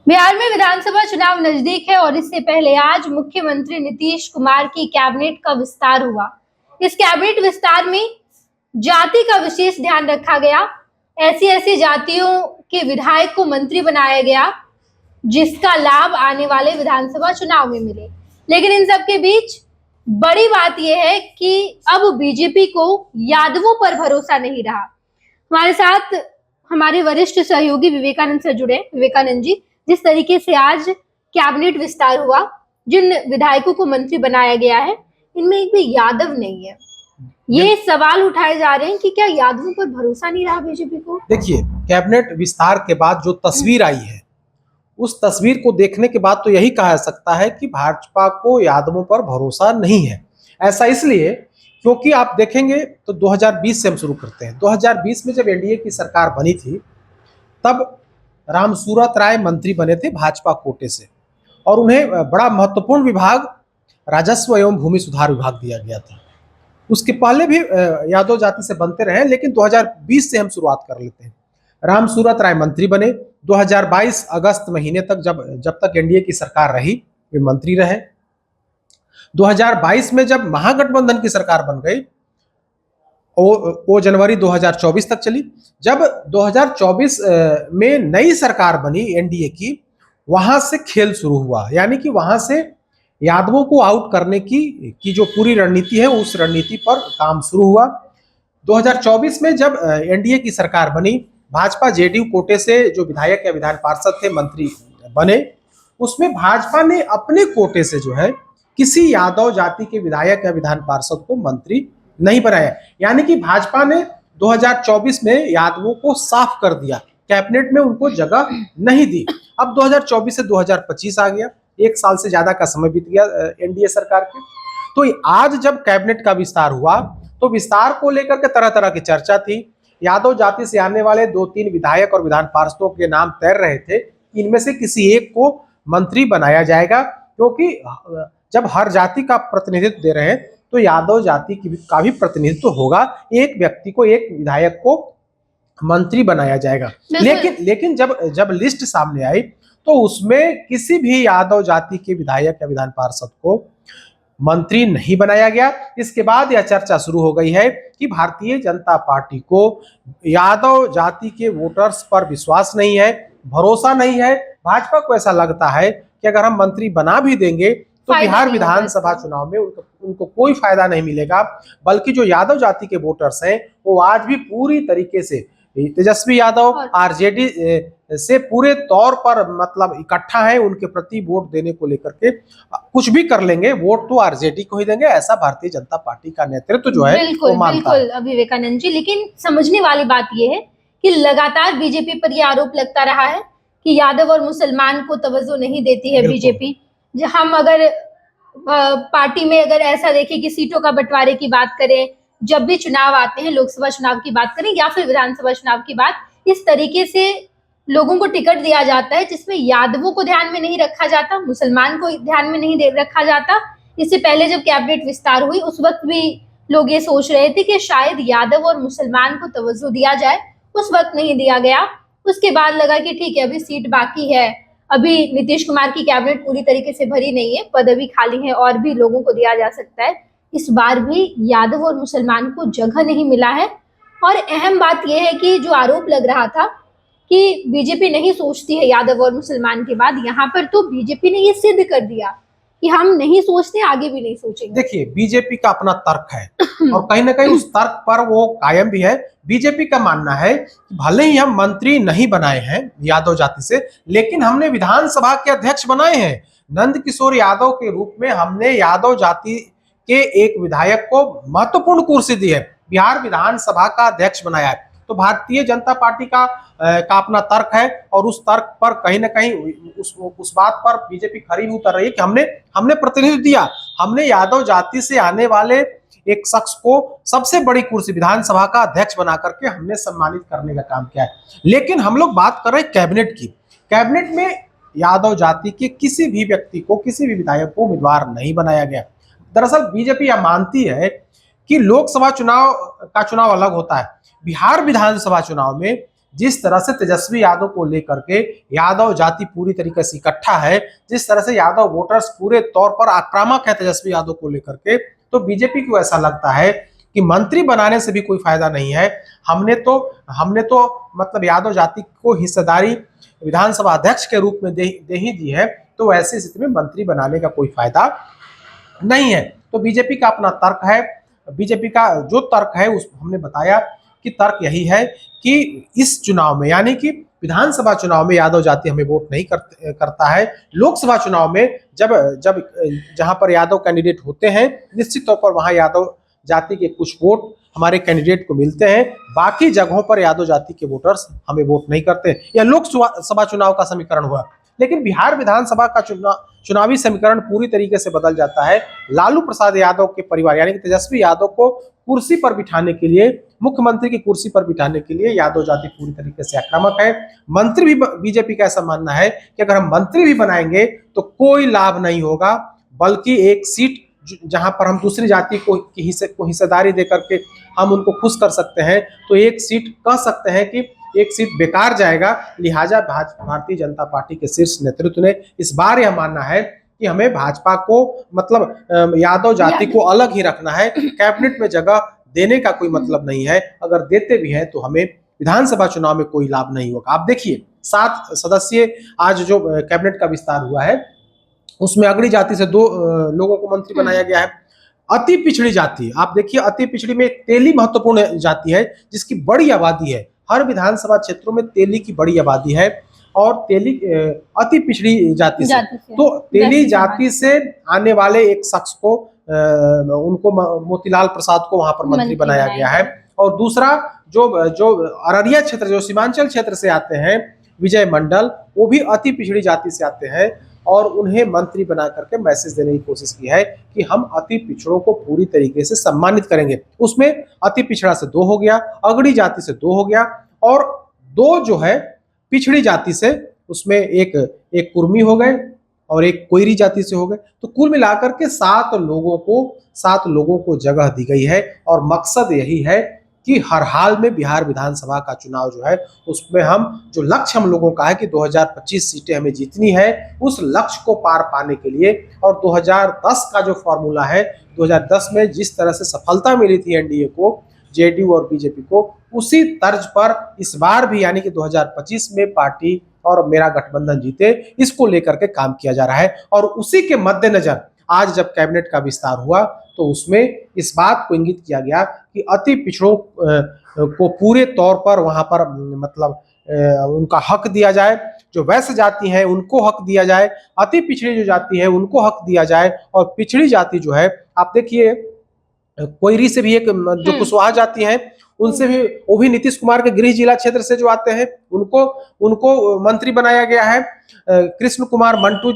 बिहार में विधानसभा चुनाव नजदीक है और इससे पहले आज मुख्यमंत्री नीतीश कुमार की कैबिनेट का विस्तार हुआ। इस कैबिनेट विस्तार में जाति का विशेष ध्यान रखा गया। ऐसी ऐसी जातियों के विधायक को मंत्री बनाया गया जिसका लाभ आने वाले विधानसभा चुनाव में मिले। लेकिन इन सब के बीच बड़ी बात यह है कि अब बीजेपी को यादवों पर भरोसा नहीं रहा। हमारे साथ हमारे वरिष्ठ सहयोगी विवेकानंद से जुड़े। विवेकानंद जी, जिस तरीके से आज कैबिनेट विस्तार हुआ, जिन विधायकों को मंत्री बनाया गया है, इनमें एक भी यादव नहीं है। ये सवाल उठाए जा रहे हैं कि क्या यादवों पर भरोसा नहीं रहा बीजेपी को? देखिए, कैबिनेट विस्तार के बाद जो तस्वीर आई है, उस तस्वीर को देखने के बाद तो यही कहा जा सकता है कि भाजपा को यादवों पर भरोसा नहीं है। ऐसा इसलिए क्योंकि आप देखेंगे तो 2020 से हम शुरू करते हैं। 2020 में जब एनडीए की सरकार बनी थी, तब रामसूरत राय मंत्री बने थे भाजपा कोटे से, और उन्हें बड़ा महत्वपूर्ण विभाग राजस्व एवं भूमि सुधार विभाग दिया गया था। उसके पहले भी यादव जाति से बनते रहे, लेकिन 2020 से हम शुरुआत कर लेते हैं। रामसूरत राय मंत्री बने। 2022 अगस्त महीने तक जब तक एनडीए की सरकार रही, वे मंत्री रहे। 2022 में जब महागठबंधन की सरकार बन गई, वो जनवरी 2024 तक चली। जब 2024 में नई सरकार बनी एनडीए की, वहां से खेल शुरू हुआ, यानी कि वहां से यादवों को आउट करने की जो पूरी रणनीति है, उस रणनीति पर काम शुरू हुआ। 2024 में जब एनडीए की सरकार बनी, भाजपा जेडीयू कोटे से जो विधायक या विधान पार्षद थे मंत्री बने, उसमें भाजपा ने अपने कोटे से जो है किसी यादव जाति के विधायक या विधान पार्षद को मंत्री नहीं बनाया। यानी कि भाजपा ने 2024 में यादवों को साफ कर दिया, कैबिनेट में उनको जगह नहीं दी। अब 2024 से 2025 आ गया, एक साल से ज्यादा का समय बीत गया एनडीए सरकार के। तो आज जब कैबिनेट का विस्तार हुआ, तो विस्तार को लेकर के तरह तरह की चर्चा थी। यादव जाति से आने वाले 2-3 विधायक और विधान पार्षदों के नाम तैर रहे थे, इनमें से किसी एक को मंत्री बनाया जाएगा, क्योंकि जब हर जाति का प्रतिनिधित्व दे रहे हैं तो यादव जाति का भी प्रतिनिधित्व होगा। एक व्यक्ति को, एक विधायक को मंत्री बनाया जाएगा। लेकिन जब लिस्ट सामने आई, तो उसमें किसी भी यादव जाति के विधायक या विधान पार्षद को मंत्री नहीं बनाया गया। इसके बाद यह चर्चा शुरू हो गई है कि भारतीय जनता पार्टी को यादव जाति के वोटर्स पर विश्वास नहीं है, भरोसा नहीं है। भाजपा को ऐसा लगता है कि अगर हम मंत्री बना भी देंगे तो बिहार विधानसभा चुनाव में उनको कोई फायदा नहीं मिलेगा, बल्कि जो यादव जाति के वोटर्स हैं, वो आज भी पूरी तरीके से तेजस्वी यादव आरजेडी से पूरे तौर पर मतलब इकट्ठा है, उनके प्रति वोट देने को लेकर के कुछ भी कर लेंगे, वोट तो आरजेडी को ही देंगे, ऐसा भारतीय जनता पार्टी का नेतृत्व जो है वो मानता है। विवेकानंद जी, लेकिन समझने वाली बात यह है कि लगातार बीजेपी पर यह आरोप लगता रहा है कि यादव और मुसलमान को तवज्जो नहीं देती है बीजेपी। हम अगर पार्टी में अगर ऐसा देखें कि सीटों का बंटवारे की बात करें, जब भी चुनाव आते हैं, लोकसभा चुनाव की बात करें या फिर विधानसभा चुनाव की बात, इस तरीके से लोगों को टिकट दिया जाता है जिसमें यादवों को ध्यान में नहीं रखा जाता, मुसलमान को ध्यान में नहीं रखा जाता। इससे पहले जब कैबिनेट विस्तार हुई, उस वक्त भी लोग ये सोच रहे थे कि शायद यादव और मुसलमान को तवज्जो दिया जाए, उस वक्त नहीं दिया गया। उसके बाद लगा कि ठीक है, अभी सीट बाकी है, अभी नीतीश कुमार की कैबिनेट पूरी तरीके से भरी नहीं है, पद अभी खाली है और भी लोगों को दिया जा सकता है। इस बार भी यादव और मुसलमान को जगह नहीं मिला है। और अहम बात यह है कि जो आरोप लग रहा था कि बीजेपी नहीं सोचती है यादव और मुसलमान के बाद, यहाँ पर तो बीजेपी ने ये सिद्ध कर दिया कि हम नहीं सोचते, आगे भी नहीं सोचेंगे। देखिए, बीजेपी का अपना तर्क है और कहीं ना कहीं उस तर्क पर वो कायम भी है। बीजेपी का मानना है कि भले ही हम मंत्री नहीं बनाए हैं यादव जाति से, लेकिन हमने विधानसभा के अध्यक्ष बनाए हैं। नंद किशोर यादव के रूप में हमने यादव जाति के एक विधायक को महत्वपूर्ण कुर्सी दी है, बिहार विधानसभा का अध्यक्ष बनाया है। तो भारतीय जनता पार्टी का अपना तर्क है, और उस तर्क पर कहीं ना कहीं उस बात पर बीजेपी खरी भी उतर रही है कि हमने प्रतिनिधित्व दिया, हमने यादव जाति से आने वाले एक शख्स को सबसे बड़ी कुर्सी विधानसभा का अध्यक्ष बना करके हमने सम्मानित करने का काम किया है। लेकिन हम लोग बात कर रहे हैं कैबिनेट की। कैबिनेट में यादव जाति के किसी भी व्यक्ति को, किसी भी विधायक को उम्मीदवार नहीं बनाया गया। दरअसल बीजेपी यह मानती है कि लोकसभा चुनाव का चुनाव अलग होता है, बिहार विधानसभा चुनाव में जिस तरह से तेजस्वी यादव को लेकर के यादव जाति पूरी तरीके से इकट्ठा है, जिस तरह से यादव वोटर्स पूरे तौर पर आक्रामक है तेजस्वी यादव को लेकर के, तो बीजेपी को ऐसा लगता है कि मंत्री बनाने से भी कोई फायदा नहीं है। हमने तो मतलब यादव जाति को हिस्सेदारी विधानसभा अध्यक्ष के रूप में दे ही दी है, तो ऐसी स्थिति में मंत्री बनाने का कोई फायदा नहीं है। तो बीजेपी का अपना तर्क है। बीजेपी का जो तर्क है उस हमने बताया कि तर्क यही है कि इस चुनाव में, यानी कि विधानसभा चुनाव में यादव जाति हमें वोट नहीं करता है। लोकसभा चुनाव में जब जहां पर यादव कैंडिडेट होते हैं, निश्चित तौर पर वहां यादव जाति के कुछ वोट हमारे कैंडिडेट को मिलते हैं, बाकी जगहों पर यादव जाति के वोटर्स हमें वोट नहीं करते। यह लोकसभा चुनाव का समीकरण हुआ, लेकिन बिहार विधानसभा का चुनावी समीकरण पूरी तरीके से बदल जाता है। लालू प्रसाद यादव के परिवार यानी कि तेजस्वी यादव को कुर्सी पर बिठाने के लिए, मुख्यमंत्री की कुर्सी पर बिठाने के लिए यादव जाति पूरी तरीके से आक्रामक है। मंत्री भी, बीजेपी का ऐसा मानना है कि अगर हम मंत्री भी बनाएंगे तो कोई लाभ नहीं होगा, बल्कि एक सीट जहां पर हम दूसरी जाति को हिस्सेदारी देकर के हम उनको खुश कर सकते हैं, तो एक सीट कह सकते हैं कि एक सीट बेकार जाएगा। लिहाजा भारतीय जनता पार्टी के शीर्ष नेतृत्व ने इस बार यह मानना है कि हमें भाजपा को मतलब यादव जाति को अलग ही रखना है, कैबिनेट में जगह देने का कोई मतलब नहीं है। अगर देते भी हैं तो हमें विधानसभा चुनाव में कोई लाभ नहीं होगा। आप देखिए 7 सदस्यीय आज जो कैबिनेट का विस्तार हुआ है, उसमें अगड़ी जाति से 2 लोगों को मंत्री बनाया गया है। अति पिछड़ी जाति, आप देखिए अति पिछड़ी में तेली महत्वपूर्ण जाति है जिसकी बड़ी आबादी है। हर विधानसभा क्षेत्रों में तेली की बड़ी आबादी है और तेली अति पिछड़ी जाति से, तो तेली जाति से आने वाले एक शख्स को उनको मोतीलाल प्रसाद को वहां पर मंत्री बनाया गया है। और दूसरा जो अररिया क्षेत्र, जो सीमांचल क्षेत्र से आते हैं, विजय मंडल, वो भी अति पिछड़ी जाति से आते हैं और उन्हें मंत्री बना करके मैसेज देने की कोशिश की है कि हम अति पिछड़ों को पूरी तरीके से सम्मानित करेंगे। उसमें अति पिछड़ा से 2 हो गया, अगड़ी जाति से 2 हो गया और 2 जो है पिछड़ी जाति से, उसमें एक कुर्मी हो गए और एक कोयरी जाति से हो गए। तो कुल मिलाकर के 7 लोगों को जगह दी गई है और मकसद यही है कि हर हाल में बिहार विधानसभा का चुनाव जो है उसमें हम जो लक्ष्य हम लोगों का है कि 2025 सीटें हमें जीतनी है, उस लक्ष्य को पार पाने के लिए, और 2010 का जो फॉर्मूला है, 2010 में जिस तरह से सफलता मिली थी एनडीए को, जेडीयू और बीजेपी को, उसी तर्ज पर इस बार भी यानी कि 2025 में पार्टी और मेरा गठबंधन जीते, इसको लेकर के काम किया जा रहा है। और उसी के मद्देनजर आज जब कैबिनेट का विस्तार हुआ तो उसमें इस बात को इंगित किया गया कि अति पिछड़ों को पूरे तौर पर वहां पर मतलब उनका हक दिया जाए, जो वैश्य जाति है उनको हक दिया जाए, अति पिछड़ी जो जाति है उनको हक दिया जाए, और पिछड़ी जाति जो है, आप देखिए कोयरी से भी एक जो कुशवाहा जाति है, उनसे भी, वो भी नीतीश कुमार के गृह जिला क्षेत्र से जो आते हैं, उनको मंत्री बनाया गया है। कृष्ण कुमार मंटू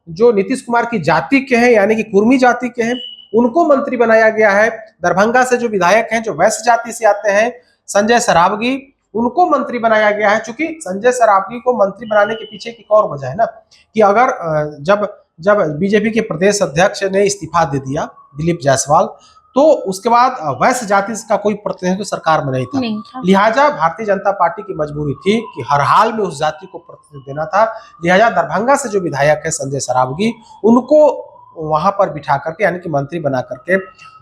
जो नीतीश कुमार की जाति के हैं यानी कि कुर्मी जाति के हैं, उनको मंत्री बनाया गया है। दरभंगा से जो विधायक हैं जो वैश्य जाति से आते हैं, संजय सरावगी, उनको मंत्री बनाया गया है। चूंकि संजय सरावगी को मंत्री बनाने के पीछे की और वजह है ना कि अगर जब बीजेपी के प्रदेश अध्यक्ष ने इस्तीफा दे दिया, दिलीप जायसवाल, तो उसके बाद वैश्य जाति का कोई प्रतिनिधित्व सरकार में नहीं था। लिहाजा भारतीय जनता पार्टी की मजबूरी थी कि हर हाल में उस जाति को प्रतिनिधित्व देना था। लिहाजा दरभंगा से जो विधायक है संजय सरावगी, उनको वहां पर बिठा करके यानी कि मंत्री बना करके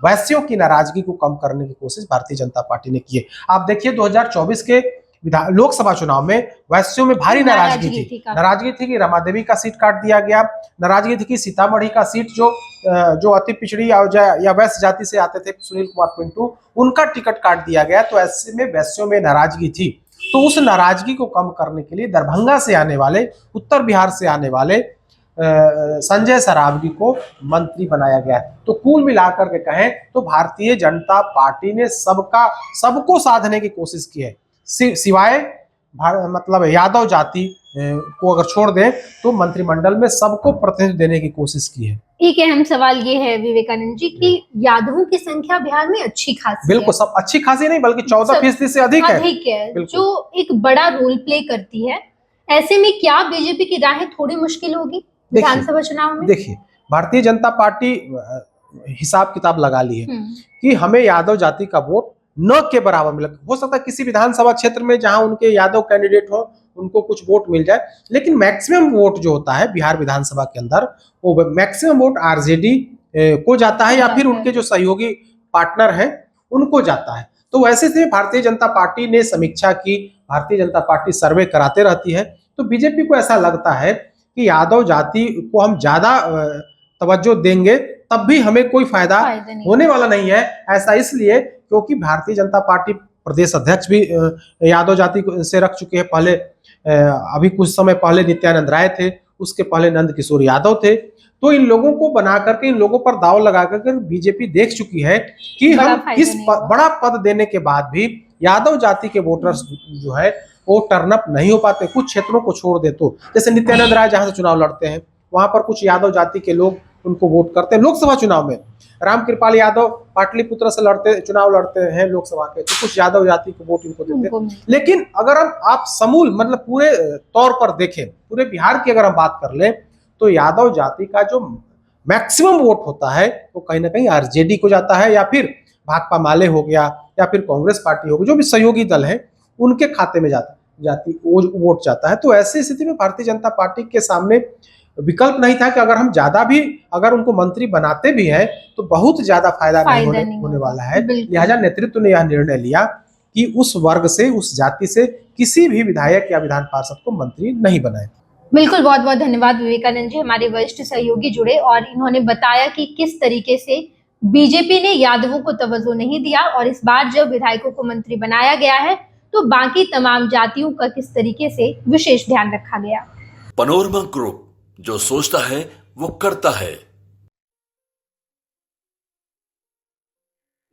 वैश्यों की नाराजगी को कम करने की कोशिश भारतीय जनता पार्टी ने की है। आप देखिए 2024 के लोकसभा चुनाव में वैश्यों में भारी नाराजगी थी कि रमा देवी का सीट काट दिया गया, नाराजगी थी कि सीतामढ़ी का सीट जो अति पिछड़ी या वैश्य जाति से आते थे सुनील कुमार पिंटू, उनका टिकट काट दिया गया। तो ऐसे में वैश्यों में नाराजगी थी, तो उस नाराजगी को कम करने के लिए दरभंगा से आने वाले, उत्तर बिहार से आने वाले संजय सरावगी को मंत्री बनाया गया है। तो कुल मिलाकर के कहें तो भारतीय जनता पार्टी ने सबको साधने की कोशिश की है, सिवाय मतलब यादव जाति को अगर छोड़ दें तो मंत्रिमंडल में सबको प्रतिनिधित्व देने की कोशिश की है। एक अहम सवाल ये है विवेकानंद जी कि यादवों की संख्या बिहार में अच्छी खासी बिल्कुल, सब अच्छी खासी नहीं बल्कि 14% से अधिक है, जो एक बड़ा रोल प्ले करती है। ऐसे में क्या बीजेपी की राहें थोड़ी मुश्किल होगी विधानसभा चुनाव में? देखिए, भारतीय जनता पार्टी हिसाब किताब लगा ली है कि हमें यादव जाति का वोट न के बराबर मिले। हो सकता है किसी विधानसभा क्षेत्र में जहां उनके यादव कैंडिडेट हो उनको कुछ वोट मिल जाए, लेकिन मैक्सिमम वोट जो होता है बिहार विधानसभा के अंदर वो मैक्सिमम वोट आरजेडी को जाता है या फिर उनके जो सहयोगी पार्टनर हैं उनको जाता है। तो वैसे से भारतीय जनता पार्टी ने समीक्षा की, भारतीय जनता पार्टी सर्वे कराते रहती है, तो बीजेपी को ऐसा लगता है कि यादव जाति को हम ज्यादा तवज्जो देंगे तब भी हमें कोई फायदा होने वाला नहीं है। ऐसा इसलिए क्योंकि भारतीय जनता पार्टी प्रदेश अध्यक्ष भी यादव जाति से रख चुके हैं। पहले अभी कुछ समय पहले नित्यानंद राय थे, उसके पहले नंद किशोर यादव थे। तो इन लोगों को बना करके, इन लोगों पर दाव लगा करके बीजेपी देख चुकी है कि हम इस बड़ा पद देने के बाद भी यादव जाति के वोटर्स जो है वो टर्न अप नहीं हो पाते। कुछ क्षेत्रों को छोड़ दे तो, जैसे नित्यानंद राय जहां से चुनाव लड़ते हैं वहां पर कुछ यादव जाति के लोग उनको वोट करते हैं। लोकसभा चुनाव में रामकृपाल यादव पाटलिपुत्र से चुनाव लड़ते हैं लोकसभा के, तो कुछ यादव जाति को वोट इनको देते हैं। लेकिन अगर आप समूल मतलब पूरे तौर पर देखें, पूरे बिहार की अगर हम बात कर लें, तो यादव जाति का जो मैक्सिमम वोट होता है वो कहीं ना कहीं आरजेडी को जाता है, या फिर भाकपा माले हो गया, या फिर कांग्रेस पार्टी हो गई, जो भी सहयोगी दल है उनके खाते में वोट जाता है। तो ऐसी स्थिति में भारतीय जनता पार्टी के सामने विकल्प नहीं था कि अगर उनको मंत्री बनाते भी हैं तो बहुत ज्यादा फायदा नहीं होने वाला है। लिहाजा नेतृत्व ने यह निर्णय लिया कि उस वर्ग से, उस जाति से किसी भी विधायक या विधान पार्षद को मंत्री नहीं बनाए। बिल्कुल, बहुत बहुत धन्यवाद विवेकानंद जी, हमारे वरिष्ठ सहयोगी जुड़े और इन्होंने बताया कि किस तरीके से बीजेपी ने यादवों को तवज्जो नहीं दिया और इस बार जब विधायकों को मंत्री बनाया गया है तो बाकी तमाम जातियों का किस तरीके से विशेष ध्यान रखा गया। पैनोरमा ग्रुप, जो सोचता है वो करता है।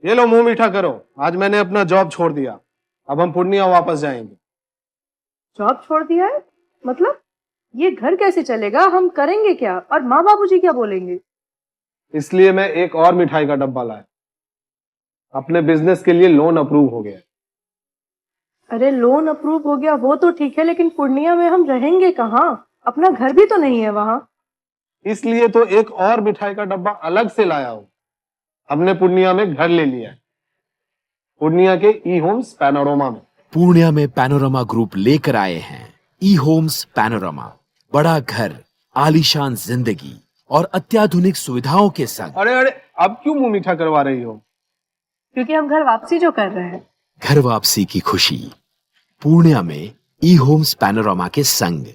ये लो मुंह मीठा करो, आज मैंने अपना जॉब छोड़ दिया, अब हम पूर्णिया वापस जाएंगे। जॉब छोड़ दिया है? मतलब ये घर कैसे चलेगा, हम करेंगे क्या और माँ बाबूजी क्या बोलेंगे? इसलिए मैं एक और मिठाई का डब्बा लाया, अपने बिजनेस के लिए लोन अप्रूव हो गया। अरे लोन अप्रूव हो गया वो तो ठीक है, लेकिन पूर्णिया में हम रहेंगे कहाँ? अपना घर भी तो नहीं है वहां। इसलिए तो एक और मिठाई का डब्बा अलग से लाया हूं। हमने पूर्णिया में घर ले लिया है, पूर्णिया के ई होम्स पैनोरमा में। पूर्णिया में पैनोरमा ग्रुप लेकर आए हैं ई होम्स पैनोरमा। बड़ा घर, आलीशान जिंदगी और अत्याधुनिक सुविधाओं के संग। अरे अब क्यों मुंह मीठा करवा रही हो? क्योंकि हम घर वापसी जो कर रहे हैं। घर वापसी की खुशी पूर्णिया में ई होम्स पैनोरमा के संग।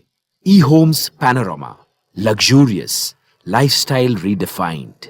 E Homes Panorama, luxurious lifestyle redefined.